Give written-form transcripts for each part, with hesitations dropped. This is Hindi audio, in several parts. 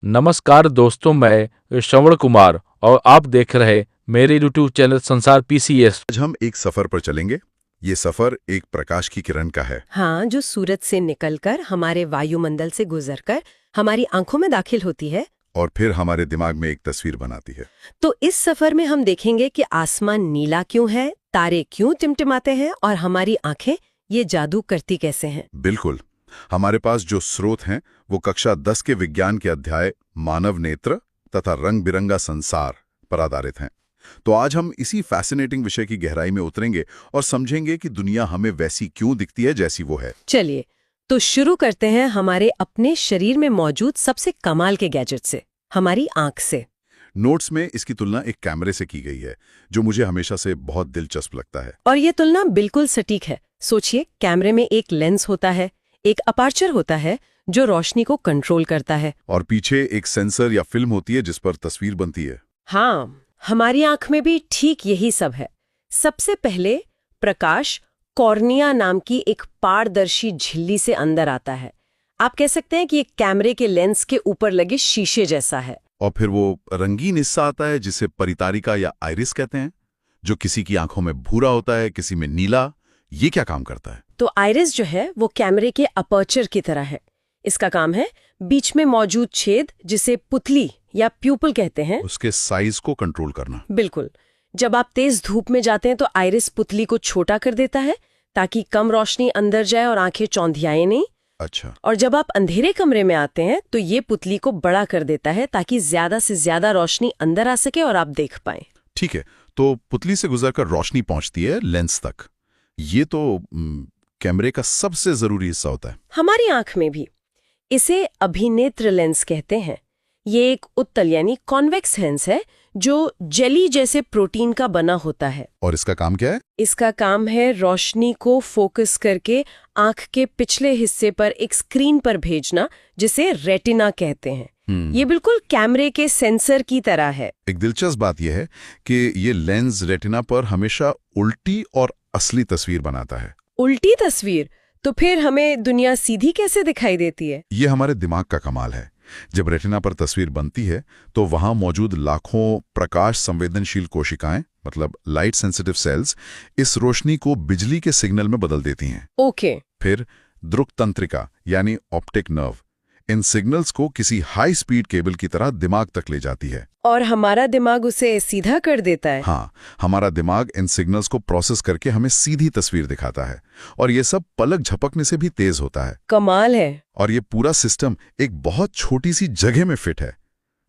नमस्कार दोस्तों, मैं श्रवण कुमार और आप देख रहे मेरे यूट्यूब चैनल संसार पीसीएस। आज हम एक सफर पर चलेंगे। ये सफर एक प्रकाश की किरण का है। हाँ, जो सूरज से निकलकर हमारे वायुमंडल से गुजरकर हमारी आंखों में दाखिल होती है। और फिर हमारे दिमाग में एक तस्वीर बनाती है। तो इस सफर में हम देखेंगे कि आसमान नीला क्यों है, तारे क्यों टिमटिमाते हैं और हमारी आंखें ये जादू करती कैसे हैं। बिल्कुल। हमारे पास जो स्रोत हैं वो कक्षा 10 के विज्ञान के अध्याय मानव नेत्र तथा रंग बिरंगा संसार पर आधारित हैं। तो आज हम इसी फैसिनेटिंग विषय की गहराई में उतरेंगे और समझेंगे कि दुनिया हमें वैसी क्यों दिखती है जैसी वो है। चलिए तो शुरू करते हैं हमारे अपने शरीर में मौजूद सबसे कमाल के गैजेट से, हमारी आंख से। नोट्स में इसकी तुलना एक कैमरे से की गई है, जो मुझे हमेशा से बहुत दिलचस्प लगता है। और ये तुलना बिल्कुल सटीक है। सोचिए, कैमरे में एक लेंस होता है, एक अपर्चर होता है जो रोशनी को कंट्रोल करता है, और पीछे एक सेंसर या फिल्म होती है जिस पर तस्वीर बनती है। हाँ, हमारी आंख में भी ठीक यही सब है। सबसे पहले प्रकाश कॉर्निया नाम की एक पारदर्शी झिल्ली से अंदर आता है। आप कह सकते हैं कि एक कैमरे के लेंस के ऊपर लगे शीशे जैसा है। और फिर वो रंगीन हिस्सा आता है जिसे परितारिका या आइरिस कहते हैं, जो किसी की आंखों में भूरा होता है, किसी में नीला। ये क्या काम करता है? तो आइरिस जो है वो कैमरे के अपर्चर की तरह है। इसका काम है बीच में मौजूद छेद, जिसे पुतली या प्यूपल कहते हैं, उसके साइज को कंट्रोल करना। बिल्कुल। जब आप तेज धूप में जाते हैं तो आइरिस पुतली को छोटा कर देता है ताकि कम रोशनी अंदर जाए और आंखें चौंधियाए नहीं। अच्छा। और जब आप अंधेरे कमरे में आते हैं तो ये पुतली को बड़ा कर देता है ताकि ज्यादा से ज्यादा रोशनी अंदर आ सके और आप देख पाएं। ठीक है, तो पुतली से गुजरकर रोशनी पहुंचती है लेंस तक। ये तो कैमरे का सबसे जरूरी हिस्सा होता है। हमारी आंख में भी इसे अभिनेत्र लेंस कहते हैं। ये एक उत्तल यानी कॉन्वेक्स लेंस है जो जेली जैसे प्रोटीन का बना होता है। और इसका काम क्या है? इसका काम है रोशनी को फोकस करके आंख के पिछले हिस्से पर एक स्क्रीन पर भेजना, जिसे रेटिना कहते हैं। ये बिल्कुल कैमरे के सेंसर की तरह है। एक दिलचस्प बात यह है कि ये लेंस रेटिना पर हमेशा उल्टी और असली तस्वीर बनाता है। उल्टी तस्वीर? तो फिर हमें दुनिया सीधी कैसे दिखाई देती है? ये हमारे दिमाग का कमाल है। जब रेटिना पर तस्वीर बनती है तो वहां मौजूद लाखों प्रकाश संवेदनशील कोशिकाएं, मतलब लाइट सेंसिटिव सेल्स, इस रोशनी को बिजली के सिग्नल में बदल देती हैं। ओके। फिर दृक तंत्रिका यानी ऑप्टिक नर्व इन सिग्नल्स को किसी हाई स्पीड केबल की तरह दिमाग तक ले जाती है। और हमारा दिमाग उसे सीधा कर देता है? हाँ, हमारा दिमाग इन सिग्नल्स को प्रोसेस करके हमें सीधी तस्वीर दिखाता है। और ये सब पलक झपकने से भी तेज होता है। कमाल है। और ये पूरा सिस्टम एक बहुत छोटी सी जगह में फिट है।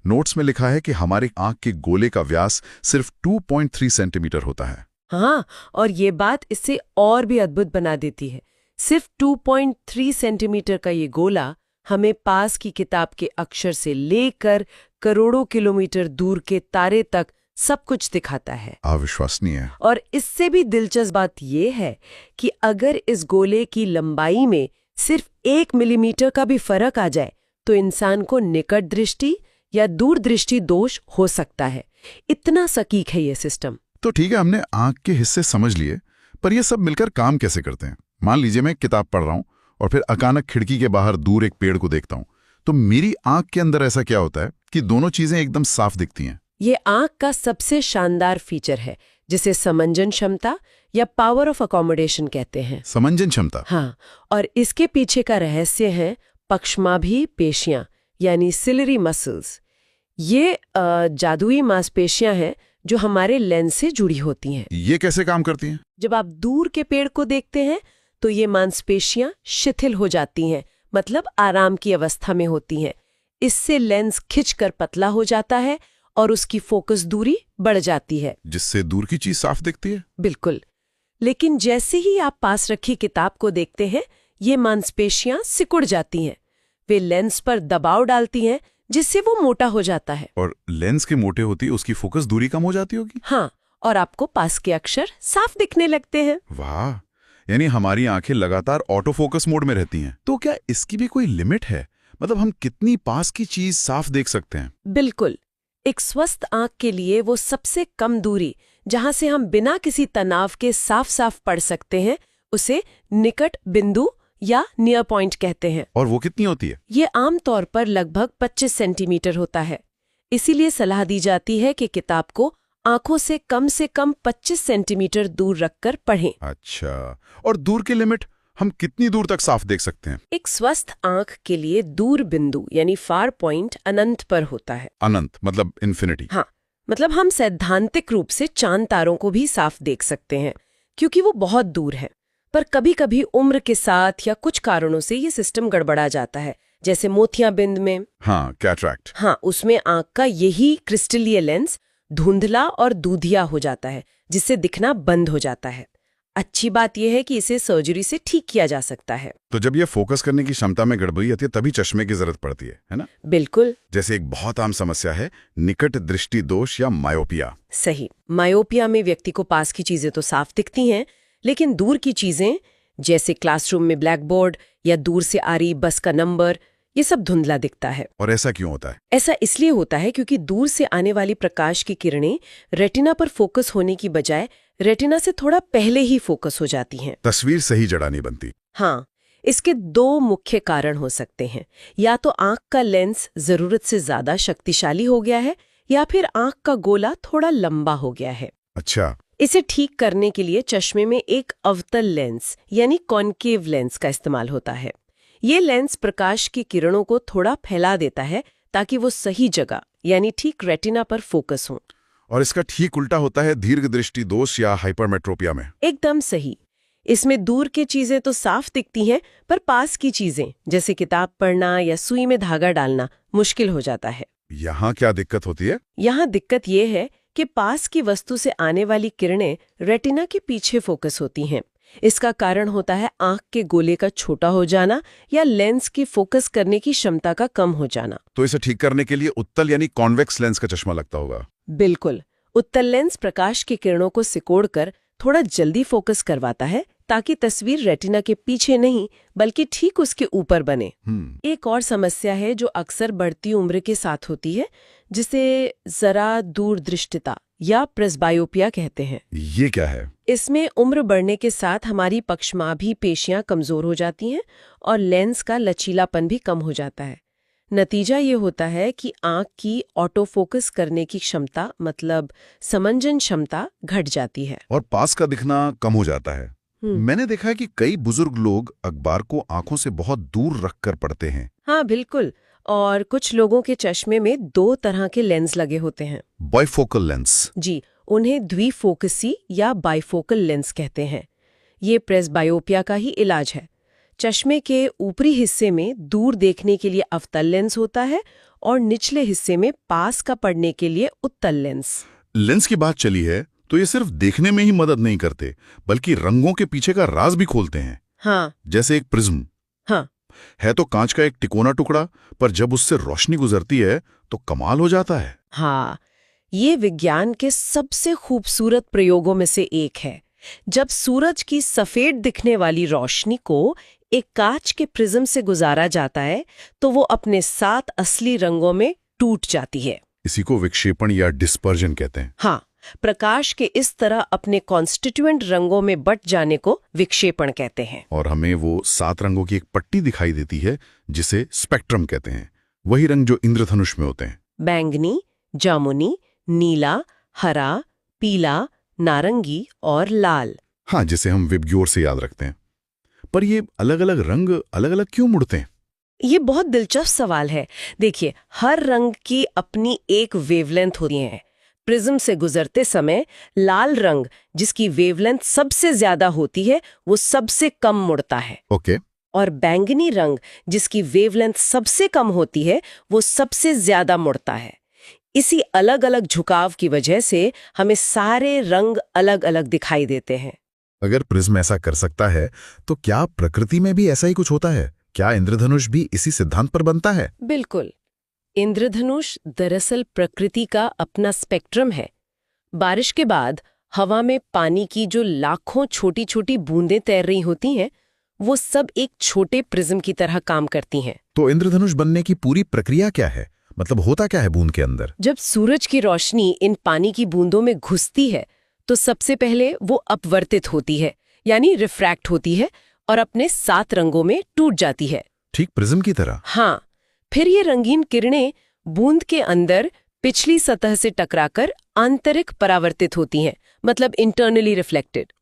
नोट्स में लिखा है कि हमारी आंख के गोले का व्यास सिर्फ 2.3 सेंटीमीटर होता है। हाँ, और ये बात इसे और भी अद्भुत बना देती है। सिर्फ 2.3 सेंटीमीटर का ये गोला हमें पास की किताब के अक्षर से लेकर करोड़ों किलोमीटर दूर के तारे तक सब कुछ दिखाता है। अविश्वसनीय। और इससे भी दिलचस्प बात यह है कि अगर इस गोले की लंबाई में सिर्फ 1 मिलीमीटर का भी फर्क आ जाए तो इंसान को निकट दृष्टि या दूर दृष्टि दोष हो सकता है। इतना सटीक है ये सिस्टम। तो ठीक है, हमने आंख के हिस्से समझ लिए, पर ये सब मिलकर काम कैसे करते हैं? मान लीजिए मैं किताब पढ़ रहा हूं और फिर अचानक खिड़की के बाहर दूर एक पेड़ को देखता हूं, तो मेरी आंख के अंदर ऐसा क्या होता है कि दोनों चीजें एकदम साफ दिखती हैं? ये आंख का सबसे शानदार फीचर है, जिसे समंजन क्षमता या पावर ऑफ अकोमोडेशन कहते हैं। समंजन क्षमता? हाँ, और इसके पीछे का रहस्य है पक्षमाभी पेशियां यानी सिलरी मसल्स। ये जादुई मांसपेशियां हैं जो हमारे लेंस से जुड़ी होती हैं। ये कैसे काम करती हैं? जब आप दूर के पेड़ को देखते हैं तो ये मांसपेशियां शिथिल हो जाती हैं, मतलब आराम की अवस्था में होती हैं। इससे लेंस खिंचकर पतला हो जाता है और उसकी फोकस दूरी बढ़ जाती है, जिससे दूर की चीज साफ दिखती है। बिल्कुल। लेकिन जैसे ही आप पास रखी किताब को देखते हैं, ये मांसपेशियां सिकुड़ जाती हैं। वे लेंस पर दबाव डालती हैं जिससे वो मोटा हो जाता है। और लेंस के मोटे होती उसकी फोकस दूरी कम हो जाती होगी। हाँ, और आपको पास के अक्षर साफ दिखने लगते हैं। वाह, यानी हमारी आंखें लगातार ऑटो फोकस मोड में रहती हैं। तो क्या इसकी भी कोई लिमिट है? मतलब हम कितनी पास की चीज साफ देख सकते हैं? बिल्कुल। एक स्वस्थ आंख के लिए वो सबसे कम दूरी जहां से हम बिना किसी तनाव के साफ साफ पढ़ सकते हैं, उसे निकट बिंदु या नियर पॉइंट कहते हैं। और वो कितनी होती है? ये आमतौर पर लगभग 25 सेंटीमीटर होता है। इसीलिए सलाह दी जाती है कि किताब को आंखों से कम 25 सेंटीमीटर दूर रखकर पढ़ें। अच्छा, और दूर की लिमिट हम कितनी दूर तक साफ देख सकते हैं? एक स्वस्थ आंख के लिए दूर बिंदु यानी फार पॉइंट अनंत पर होता है। अनंत मतलब इन्फिनिटी? हाँ, मतलब हम सैद्धांतिक रूप से चांद तारों को भी साफ देख सकते हैं क्योंकि वो बहुत दूर है। पर कभी-कभी उम्र के साथ या कुछ कारणों से ये सिस्टम गड़बड़ा जाता है, जैसे मोतियाबिंद में। हाँ, कैटरैक्ट। हाँ, उसमें आंख का यही क्रिस्टलीय लेंस धुंधला और दूधिया हो जाता है, जिससे दिखना बंद हो जाता है। अच्छी बात यह है कि इसे सर्जरी से ठीक किया जा सकता है। तो जब ये फोकस करने की क्षमता में गड़बड़ी आती है तभी चश्मे की जरूरत पड़ती है ना? बिल्कुल। जैसे एक बहुत आम समस्या है निकट दृष्टि दोष या मायोपिया। सही। मायोपिया में व्यक्ति को पास की चीजें तो साफ दिखती हैं, लेकिन दूर की चीजें जैसे क्लासरूम में ब्लैक बोर्ड या दूर से आ रही बस का नंबर, ये सब धुंधला दिखता है। और ऐसा क्यों होता है? ऐसा इसलिए होता है क्योंकि दूर से आने वाली प्रकाश की किरणें रेटिना पर फोकस होने की बजाय रेटिना से थोड़ा पहले ही फोकस हो जाती हैं। तस्वीर सही जगह नहीं बनती। हाँ, इसके दो मुख्य कारण हो सकते हैं। या तो आंख का लेंस जरूरत से ज्यादा शक्तिशाली हो गया है, या फिर आंख का गोला थोड़ा लंबा हो गया है। अच्छा। इसे ठीक करने के लिए चश्मे में एक अवतल लेंस यानी कॉन्केव लेंस का इस्तेमाल होता है। ये लेंस प्रकाश की किरणों को थोड़ा फैला देता है ताकि वो सही जगह यानी ठीक रेटिना पर फोकस हो। और इसका ठीक उल्टा होता है दीर्घ दृष्टि दोष या हाइपरमेट्रोपिया में। एकदम सही। इसमें दूर की चीजें तो साफ दिखती हैं, पर पास की चीजें जैसे किताब पढ़ना या सुई में धागा डालना मुश्किल हो जाता है। यहाँ क्या दिक्कत होती है? यहाँ दिक्कत ये है कि पास की वस्तु से आने वाली किरणें रेटिना के पीछे फोकस होती हैं। इसका कारण होता है आंख के गोले का छोटा हो जाना या लेंस की फोकस करने की क्षमता का कम हो जाना। तो इसे ठीक करने के लिए उत्तल यानी कॉन्वेक्स लेंस का चश्मा लगता होगा। बिल्कुल। उत्तल लेंस प्रकाश की किरणों को सिकोड़कर थोड़ा जल्दी फोकस करवाता है ताकि तस्वीर रेटिना के पीछे नहीं बल्कि ठीक उसके ऊपर बने। एक और समस्या है जो अक्सर बढ़ती उम्र के साथ होती है, जिसे जरा दूरदृष्टिता या प्रेसबायोपिया कहते हैं। ये क्या है? इसमें उम्र बढ़ने के साथ हमारी पक्षमाभी पेशियां कमजोर हो जाती हैं और लेंस का लचीलापन भी कम हो जाता है। नतीजा ये होता है कि आंख की ऑटो फोकस करने की क्षमता मतलब समंजन क्षमता घट जाती है और पास का दिखना कम हो जाता है। मैंने देखा है कि कई बुजुर्ग लोग अखबार को आंखों से बहुत दूर रखकर पढ़ते हैं। हाँ बिल्कुल। और कुछ लोगों के चश्मे में 2 तरह के लेंस लगे होते हैं। Bifocal lens. जी, उन्हें द्विफोकसी या बाइफोकल लेंस कहते हैं। ये प्रेसबायोपिया का ही इलाज है। चश्मे के ऊपरी हिस्से में दूर देखने के लिए अवतल लेंस होता है और निचले हिस्से में पास का पढ़ने के लिए उत्तल लेंस। लेंस की बात चली है तो ये सिर्फ देखने में ही मदद नहीं करते बल्कि रंगों के पीछे का राज भी खोलते हैं। हाँ। जैसे एक प्रिज्म। हाँ। है तो कांच का एक तिकोना टुकड़ा, पर जब उससे रोशनी गुजरती है तो कमाल हो जाता है। हाँ, ये विज्ञान के सबसे खूबसूरत प्रयोगों में से एक है। जब सूरज की सफेद दिखने वाली रोशनी को एक कांच के प्रिज्म से गुजारा जाता है तो वो अपने 7 असली रंगों में टूट जाती है। इसी को विक्षेपण या डिस्पर्जन कहते हैं। हाँ, प्रकाश के इस तरह अपने कॉन्स्टिट्यूएंट रंगों में बट जाने को विक्षेपण कहते हैं। और हमें वो 7 रंगों की एक पट्टी दिखाई देती है जिसे स्पेक्ट्रम कहते हैं। वही रंग जो इंद्रधनुष में होते हैं। बैंगनी, जामुनी, नीला, हरा, पीला, नारंगी और लाल। हाँ, जिसे हम विबग्योर से याद रखते हैं। पर ये अलग अलग रंग अलग अलग क्यों मुड़ते हैं? ये बहुत दिलचस्प सवाल है। देखिए, हर रंग की अपनी एक वेवलेंथ होती है। प्रिज्म से गुजरते समय लाल रंग, जिसकी वेवलेंथ सबसे ज्यादा होती है, वो सबसे कम मुड़ता है। ओके। और बैंगनी रंग, जिसकी वेवलेंथ सबसे कम होती है, वो सबसे ज्यादा मुड़ता है। इसी अलग अलग झुकाव की वजह से हमें सारे रंग अलग अलग दिखाई देते हैं। अगर प्रिज्म ऐसा कर सकता है तो क्या प्रकृति में भी ऐसा ही कुछ होता है? क्या इंद्रधनुष भी इसी सिद्धांत पर बनता है? बिल्कुल। इंद्रधनुष दरअसल प्रकृति का अपना स्पेक्ट्रम है। बारिश के बाद हवा में पानी की जो लाखों छोटी छोटी बूंदें तैर रही होती हैं, वो सब एक छोटे प्रिज्म की तरह काम करती हैं। तो इंद्रधनुष बनने की पूरी प्रक्रिया क्या है? मतलब होता क्या है बूंद के अंदर? जब सूरज की रोशनी इन पानी की बूंदों में घुसती है तो सबसे पहले वो अपवर्तित होती है यानी रिफ्रैक्ट होती है और अपने 7 रंगों में टूट जाती है। ठीक प्रिज्म की तरह। हाँ, फिर ये रंगीन किरणें बूंद के अंदर पिछली सतह से टकराकर आंतरिक परावर्तित होती हैं, मतलब इंटरनली रिफ्लेक्टेड।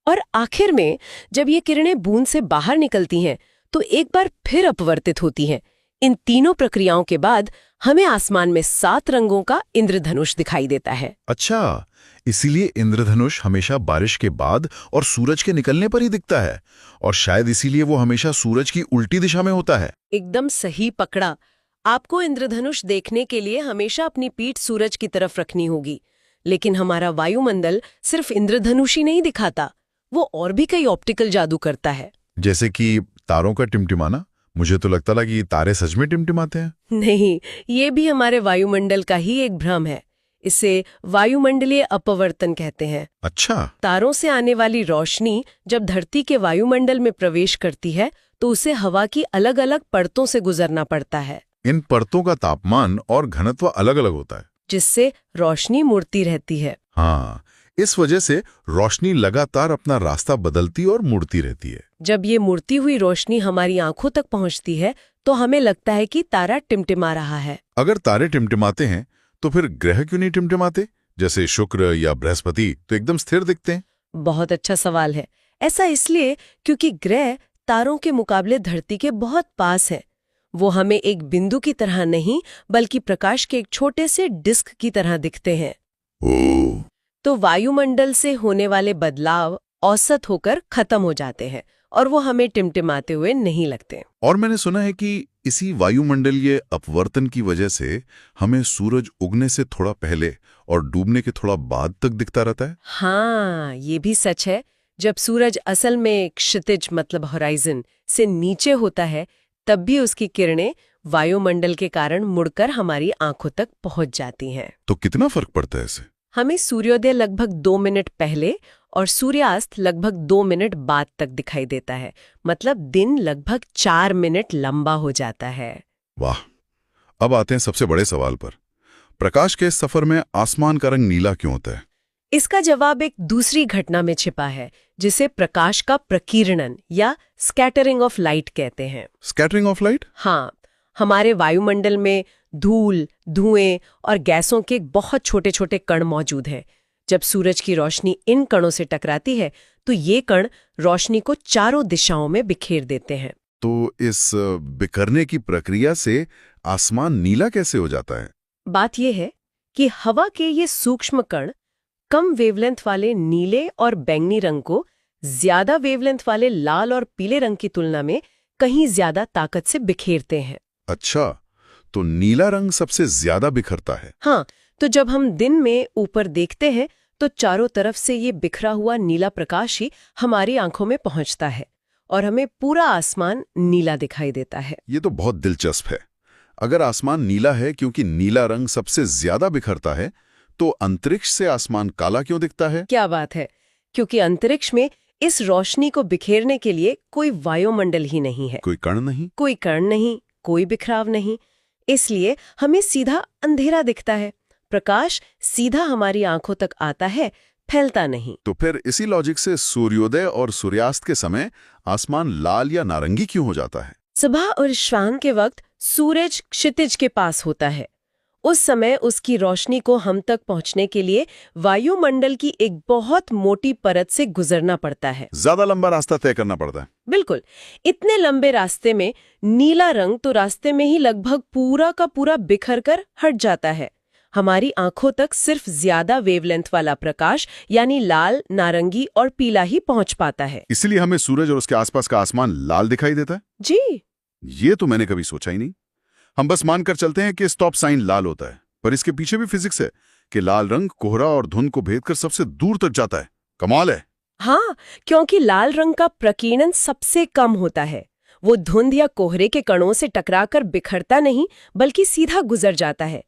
और आखिर में जब ये किरणें बूंद से बाहर निकलती हैं तो एक बार फिर अपवर्तित होती हैं। इन तीनों प्रक्रियाओं के बाद हमें आसमान में 7 रंगों का इंद्रधनुष दिखाई देता है। अच्छा, इसीलिए इंद्रधनुष हमेशा बारिश के बाद और सूरज के निकलने पर ही दिखता है, और शायद इसीलिए वो हमेशा सूरज की उल्टी दिशा में होता है। एकदम सही पकड़ा। आपको इंद्रधनुष देखने के लिए हमेशा अपनी पीठ सूरज की तरफ रखनी होगी। लेकिन हमारा वायुमंडल सिर्फ इंद्रधनुष ही नहीं दिखाता, वो और भी कई ऑप्टिकल जादू करता है। जैसे कि तारों का टिमटिमाना। मुझे तो लगता था कि तारे सच में टिमटिमाते हैं। नहीं, ये भी हमारे वायुमंडल का ही एक भ्रम है। इसे वायुमंडलीय अपवर्तन कहते हैं। अच्छा। तारों से आने वाली रोशनी जब धरती के वायुमंडल में प्रवेश करती है तो उसे हवा की अलग अलग परतों से गुजरना पड़ता है। इन परतों का तापमान और घनत्व अलग अलग होता है, जिससे रोशनी मुड़ती रहती है। हाँ, इस वजह से रोशनी लगातार अपना रास्ता बदलती और मुड़ती रहती है। जब ये मुड़ती हुई रोशनी हमारी आंखों तक पहुंचती है तो हमें लगता है कि तारा टिमटिमा रहा है। अगर तारे टिमटिमाते हैं तो फिर ग्रह क्यों नहीं टिमटिमाते? जैसे शुक्र या बृहस्पति तो एकदम स्थिर दिखते हैं। बहुत अच्छा सवाल है। ऐसा इसलिए क्योंकि ग्रह तारों के मुकाबले धरती के बहुत पास है। वो हमें एक बिंदु की तरह नहीं बल्कि प्रकाश के एक छोटे से डिस्क की तरह दिखते हैं। ओह, तो वायुमंडल से होने वाले बदलाव औसत होकर खत्म हो जाते हैं और वो हमें टिमटिमाते हुए नहीं लगते। और मैंने सुना है कि इसी वायुमंडलीय अपवर्तन की वजह से हमें सूरज उगने से थोड़ा पहले और डूबने के थोड़ा बाद तक दिखता रहता है। हाँ, ये भी सच है। जब सूरज असल में क्षितिज मतलब होराइजन से नीचे होता है तब भी उसकी किरणें वायुमंडल के कारण मुड़कर हमारी आंखों तक पहुंच जाती हैं। तो कितना फर्क पड़ता है इससे? हमें सूर्योदय लगभग 2 मिनट पहले और सूर्यास्त लगभग 2 मिनट बाद तक दिखाई देता है। मतलब दिन लगभग 4 मिनट लंबा हो जाता है। वाह। अब आते हैं सबसे बड़े सवाल पर। प्रकाश के इस सफर में आसमान का रंग नीला क्यों होता है? इसका जवाब एक दूसरी घटना में छिपा है जिसे प्रकाश का प्रकीर्णन या स्कैटरिंग ऑफ लाइट कहते हैं। Scattering of light? हाँ, हमारे वायुमंडल में धूल, धुएं और गैसों के बहुत छोटे छोटे कण मौजूद हैं। जब सूरज की रोशनी इन कणों से टकराती है तो ये कण रोशनी को चारों दिशाओं में बिखेर देते हैं। तो इस बिखरने की प्रक्रिया से आसमान नीला कैसे हो जाता है? बात यह है कि हवा के ये सूक्ष्म कण कम वेवलेंथ वाले नीले और बैंगनी रंग को ज्यादा वेवलेंथ वाले लाल और पीले रंग की तुलना में कहीं ज्यादा ताकत से बिखेरते हैं। अच्छा, तो नीला रंग सबसे ज्यादा बिखरता है। हाँ, तो जब हम दिन में ऊपर देखते हैं तो चारों तरफ से ये बिखरा हुआ नीला प्रकाश ही हमारी आंखों में पहुंचता है और हमें पूरा आसमान नीला दिखाई देता है। ये तो बहुत दिलचस्प है। अगर आसमान नीला है क्योंकि नीला रंग सबसे ज्यादा बिखरता है, तो अंतरिक्ष से आसमान काला क्यों दिखता है? क्या बात है, क्योंकि अंतरिक्ष में इस रोशनी को बिखेरने के लिए कोई वायुमंडल ही नहीं है। कोई कण नहीं? कोई कण नहीं, कोई बिखराव नहीं। इसलिए हमें सीधा अंधेरा दिखता है। प्रकाश सीधा हमारी आंखों तक आता है, फैलता नहीं। तो फिर इसी लॉजिक से सूर्योदय और सूर्यास्त के समय आसमान लाल या नारंगी क्यों हो जाता है? सुबह और शाम के वक्त सूरज क्षितिज के पास होता है। उस समय उसकी रोशनी को हम तक पहुंचने के लिए वायुमंडल की एक बहुत मोटी परत से गुजरना पड़ता है। ज्यादा लंबा रास्ता तय करना पड़ता है। बिल्कुल। इतने लंबे रास्ते में नीला रंग तो रास्ते में ही लगभग पूरा का पूरा बिखर कर हट जाता है। हमारी आंखों तक सिर्फ ज्यादा वेवलेंथ वाला प्रकाश यानी लाल, नारंगी और पीला ही पहुंच पाता है। इसलिए हमें सूरज और उसके आसपास का आसमान लाल दिखाई देता है। जी, ये तो मैंने कभी सोचा ही नहीं। हम बस मानकर चलते हैं कि स्टॉप साइन लाल होता है, पर इसके पीछे भी फिजिक्स है कि लाल रंग कोहरा और धुंध को भेदकर सबसे दूर तक जाता है। कमाल है। हाँ, क्योंकि लाल रंग का प्रकीर्णन सबसे कम होता है। वो धुंध या कोहरे के कणों से टकराकर बिखरता नहीं बल्कि सीधा गुजर जाता है।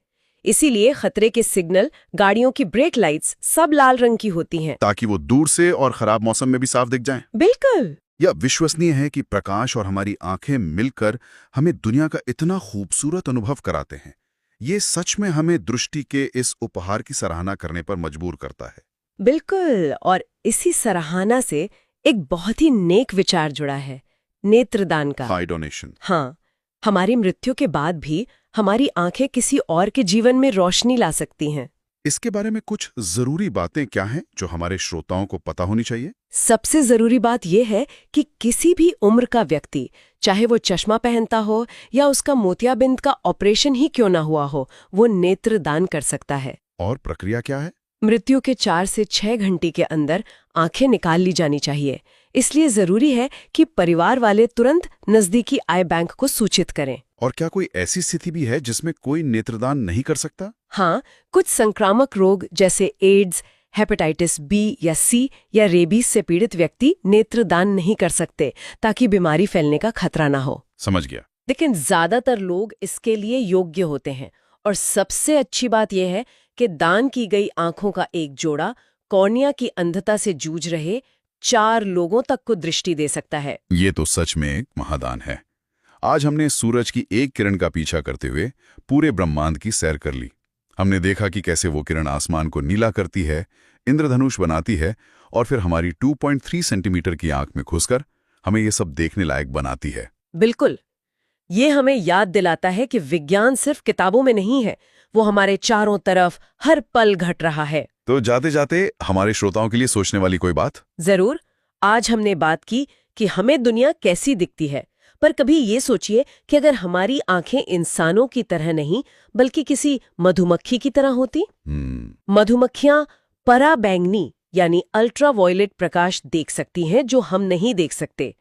इसीलिए खतरे के सिग्नल, गाड़ियों की ब्रेक लाइट्स सब लाल रंग की होती हैं, ताकि वो दूर से और खराब मौसम में भी साफ दिख जाएं। बिल्कुल। यह विश्वसनीय है कि प्रकाश और हमारी आंखें मिलकर हमें दुनिया का इतना खूबसूरत अनुभव कराते हैं। ये सच में हमें दृष्टि के इस उपहार की सराहना करने पर मजबूर करता है। बिल्कुल, और इसी सराहना से एक बहुत ही नेक विचार जुड़ा है, नेत्रदान का। आई डोनेशन। हाँ, हमारी मृत्यु के बाद भी हमारी आंखें किसी और के जीवन में रोशनी ला सकती हैं। इसके बारे में कुछ जरूरी बातें क्या हैं जो हमारे श्रोताओं को पता होनी चाहिए? सबसे जरूरी बात यह है कि किसी भी उम्र का व्यक्ति, चाहे वो चश्मा पहनता हो या उसका मोतियाबिंद का ऑपरेशन ही क्यों ना हुआ हो, वो नेत्र दान कर सकता है। और प्रक्रिया क्या है? मृत्यु के 4 से 6 घंटे के अंदर आंखें निकाल ली जानी चाहिए। इसलिए जरूरी है कि परिवार वाले तुरंत नजदीकी आई बैंक को सूचित करें। और क्या कोई ऐसी स्थिति भी है जिसमें कोई नेत्रदान नहीं कर सकता? हाँ, कुछ संक्रामक रोग जैसे एड्स, हेपेटाइटिस बी या सी या रेबीज से पीड़ित व्यक्ति नेत्रदान नहीं कर सकते, ताकि बीमारी फैलने का खतरा ना हो। समझ गया। लेकिन ज्यादातर लोग इसके लिए योग्य होते हैं। और सबसे अच्छी बात यह है कि दान की गई आंखों का एक जोड़ा कॉर्निया की अंधता से जूझ रहे 4 लोगों तक को दृष्टि दे सकता है। ये तो सच में एक महादान है। आज हमने सूरज की एक किरण का पीछा करते हुए पूरे ब्रह्मांड की सैर कर ली। हमने देखा कि कैसे वो किरण आसमान को नीला करती है, इंद्रधनुष बनाती है और फिर हमारी 2.3 सेंटीमीटर की आंख में घुसकर हमें ये सब देखने लायक बनाती है। बिल्कुल, ये हमें याद दिलाता है कि विज्ञान सिर्फ किताबों में नहीं है, वो हमारे चारों तरफ हर पल घट रहा है। तो जाते जाते हमारे श्रोताओं के लिए सोचने वाली कोई बात? जरूर। आज हमने बात की कि हमें दुनिया कैसी दिखती है, पर कभी ये सोचिए कि अगर हमारी आंखें इंसानों की तरह नहीं बल्कि किसी मधुमक्खी की तरह होती। मधुमक्खियां पराबैंगनी यानी अल्ट्रावायलेट प्रकाश देख सकती हैं जो हम नहीं देख सकते।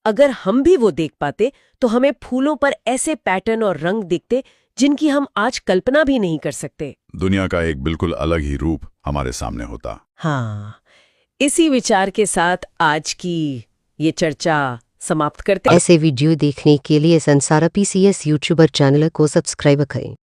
अगर हम भी वो देख पाते तो हमें फूलों पर ऐसे पैटर्न और रंग दिखते जिनकी हम आज कल्पना भी नहीं कर सकते। दुनिया का एक बिल्कुल अलग ही रूप हमारे सामने होता। हाँ, इसी विचार के साथ आज की ये चर्चा समाप्त करते हैं। ऐसे वीडियो देखने के लिए संसार PCS यूट्यूबर चैनल को सब्सक्राइब करें।